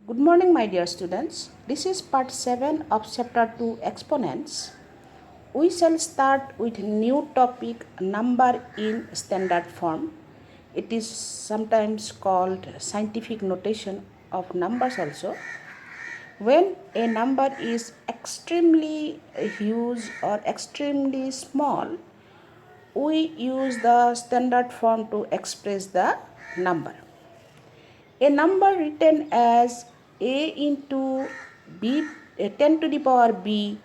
Good morning, my dear students. This is part 7 of chapter 2 Exponents. We shall start with new topic number in standard form. It is sometimes called scientific notation of numbers also. When a number is extremely huge or extremely small, we use the standard form to express the number. A number written as a into b 10 to the power b,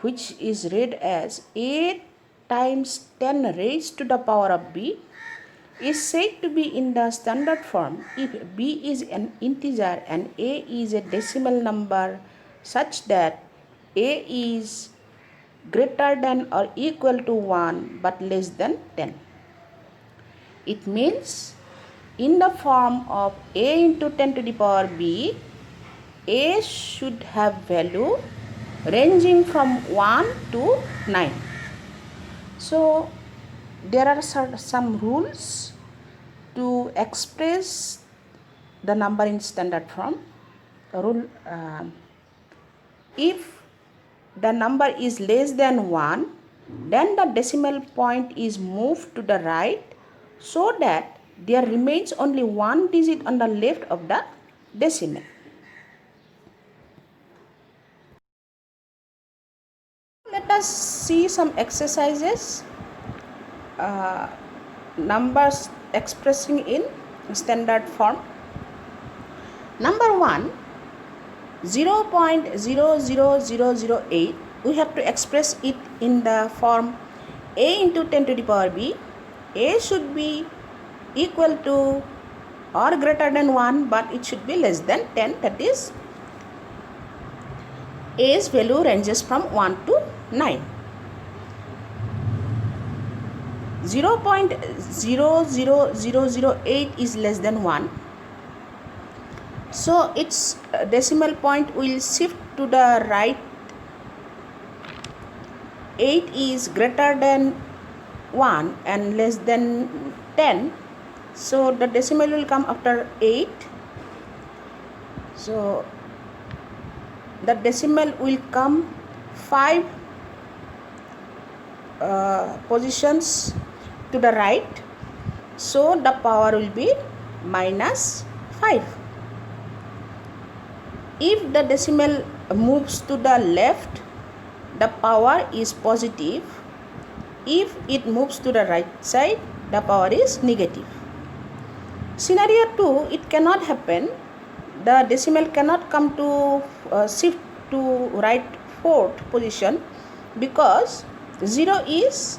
which is read as a times 10 raised to the power of b, is said to be in the standard form if b is an integer and a is a decimal number such that a is greater than or equal to 1 but less than 10. It means in the form of a into 10 to the power b, a should have value ranging from 1 to 9. So there are some rules to express the number in standard form. Rule if the number is less than 1, then the decimal point is moved to the right so that there remains only one digit on the left of the decimal. Let us see some exercises, numbers expressing in standard form. Number 1, 0.00008, we have to express it in the form a into 10 to the power b. A should be equal to or greater than 1, but it should be less than 10, that is a's value ranges from 1 to 9. 0.00008 is less than 1, so its decimal point will shift to the right. 8 is greater than 1 and less than 10, so the decimal will come after 8. So the decimal will come 5 positions to the right, so the power will be minus 5. If the decimal moves to the left, the power is positive. If it moves to the right side, the power is negative. Scenario 2, it cannot happen. The decimal cannot come to shift to right fourth position because 0 is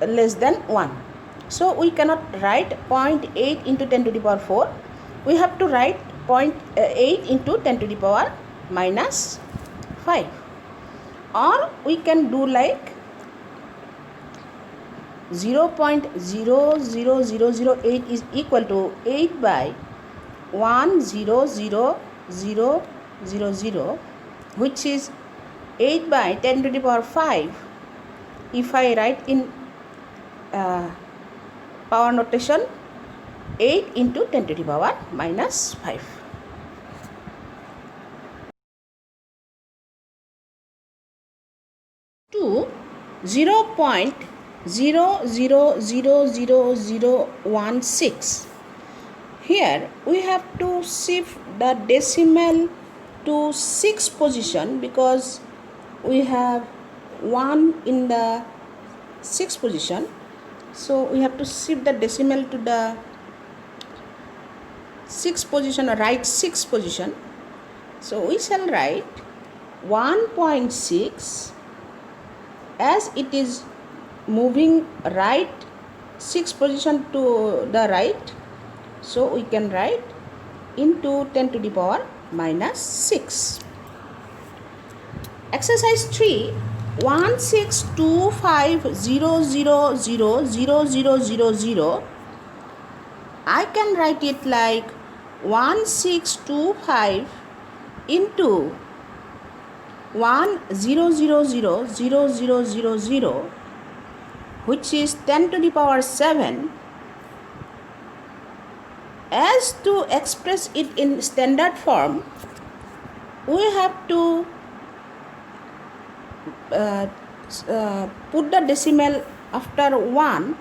less than 1. So we cannot write 0.8 into 10 to the power 4. We have to write 0.8 into 10 to the power minus 5. Or we can do like 0.00008 is equal to 8 by 100,000, which is 8 by 10 to the power 5. If I write in power notation, 8 into 10 to the power minus 5. 0.000016. Here we have to shift the decimal to 6 position because we have 1 in the 6th position. So we have to shift the decimal to the 6th position or right 6th position. So we shall write 1.6 as it is moving right 6th position to the right. So we can write into 10 to the power minus 6. Exercise 3, 1625000000. I can write it like 1625 into 1000000, which is 10 to the power 7. As to express it in standard form, we have to put the decimal after 1.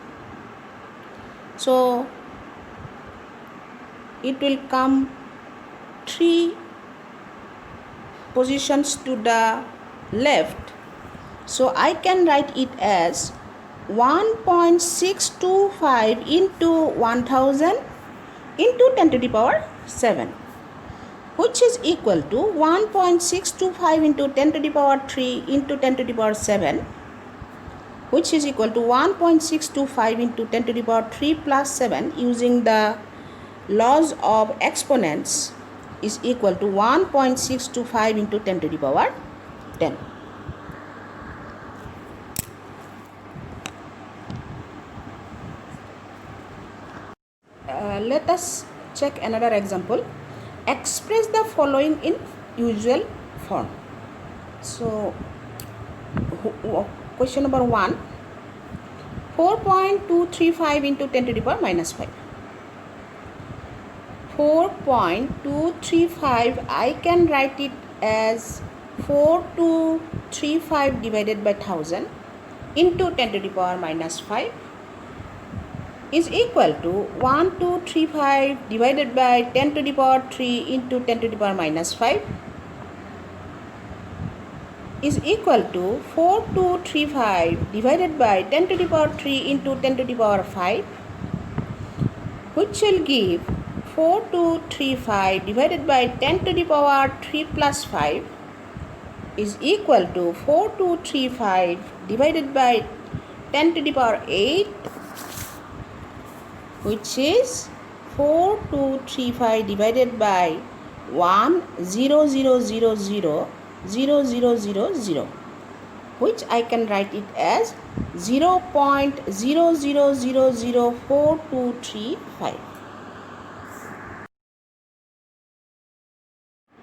So it will come 3 positions to the left. So I can write it as 1.625 into 1000 into 10 to the power 7, which is equal to 1.625 into 10 to the power 3 into 10 to the power 7, which is equal to 1.625 into 10 to the power 3 plus 7 using the laws of exponents is equal to 1.625 into 10 to the power 10. Let us check another example. Express the following in usual form. So question number 1, 4.235 into 10 to the power minus 5. 4.235, I can write it as 4235 divided by 1000 into 10 to the power minus 5 is equal to 1235 divided by 10 to the power 3 into 10 to the power minus 5 is equal to 4235 divided by 10 to the power 3 into 10 to the power 5, which will give 4235 divided by 10 to the power 3 plus 5 is equal to 4235 divided by 10 to the power 8, which is 4235 divided by 1,0,0,0,0,0,0,0, which I can write it as 0.0000423.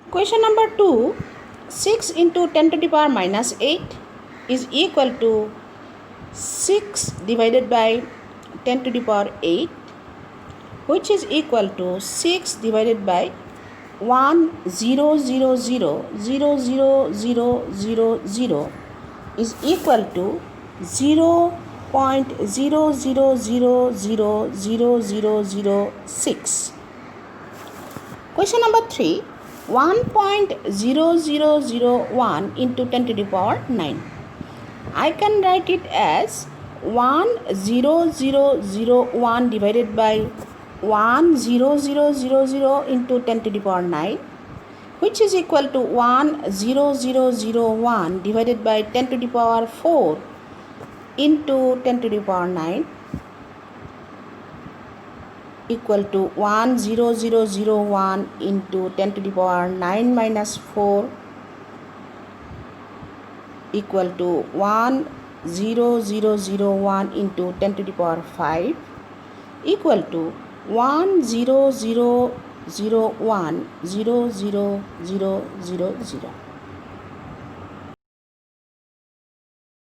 Question number 2, 6 into 10 to the power minus 8 is equal to 6 divided by 10 to the power 8, which is equal to 6 divided by 1,0,0,0,0,0,0 is equal to 0.0000006. Question number 3, 1.0001 into 10 to the power 9. I can write it as 1,0,0,0,1 divided by 1,0,0,0,0 into 10 to the power 9, which is equal to 1,0,0,0,1 divided by 10 to the power 4 into 10 to the power 9 equal to 1,0,0,0,1 into 10 to the power 9 minus 4 equal to 1,0,0,0,1 into 10 to the power 5 equal to 1,0,0,1,0,0,0,0.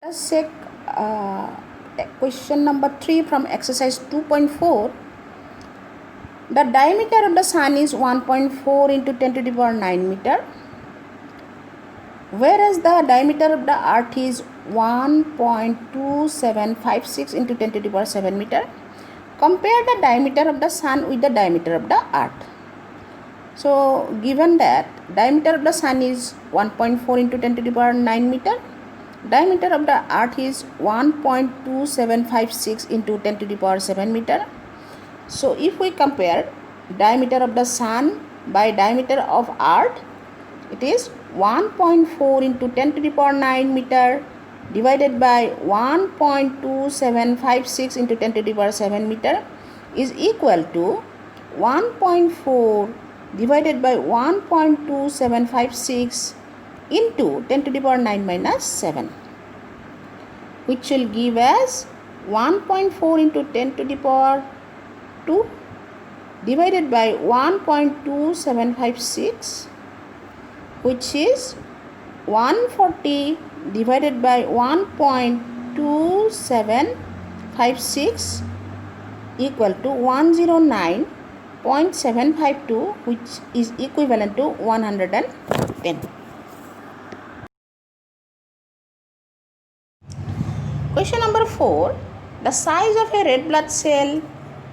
Let's check question number 3 from exercise 2.4. The diameter of the sun is 1.4 into 10 to the power 9 meter, whereas the diameter of the earth is 1.2756 into 10 to the power 7 meter. Compare the diameter of the sun with the diameter of the earth. So given that diameter of the sun is 1.4 into 10 to the power 9 meter, diameter of the earth is 1.2756 into 10 to the power 7 meter. So if we compare diameter of the sun by diameter of earth, it is 1.4 into 10 to the power 9 meter divided by 1.2756 into 10 to the power 7 meter is equal to 1.4 divided by 1.2756 into 10 to the power 9 minus 7, which will give us 1.4 into 10 to the power 2 divided by 1.2756, which is 140 divided by 1.2756 equal to 109 0.752, which is equivalent to 110. Question number 4. The size of a red blood cell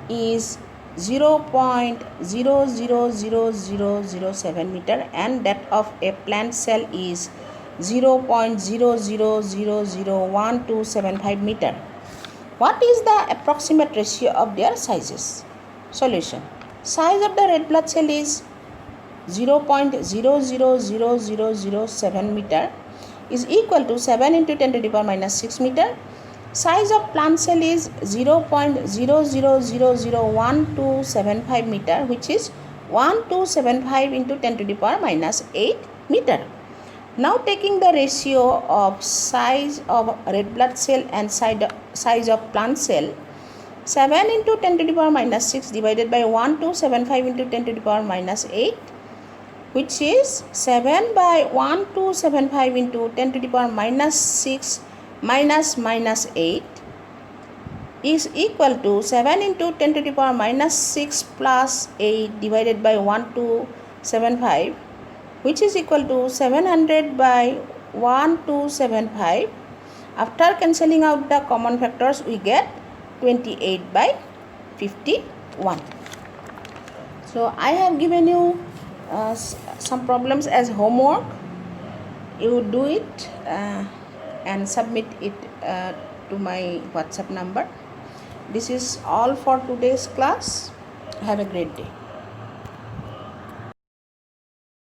is 0.000007 meter and that of a plant cell is 0.00001275 meter. What is the approximate ratio of their sizes? Solution. Size of the red blood cell is 0.000007 meter is equal to 7 into 10 to the power minus 6 meter. Size of plant cell is 0.00001275 meter, which is 1275 into 10 to the power minus 8 meter. Now taking the ratio of size of red blood cell and size of plant cell, 7 into 10 to the power minus 6 divided by 1275 into 10 to the power minus 8, which is 7 by 1275 into 10 to the power minus 6 minus 8 is equal to 7 into 10 to the power minus 6 plus 8 divided by 1275, which is equal to 700 by 1275. After cancelling out the common factors, we get 28 by 51. So I have given you some problems as homework. You do it and submit it to my WhatsApp number. This is all for today's class. Have a great day.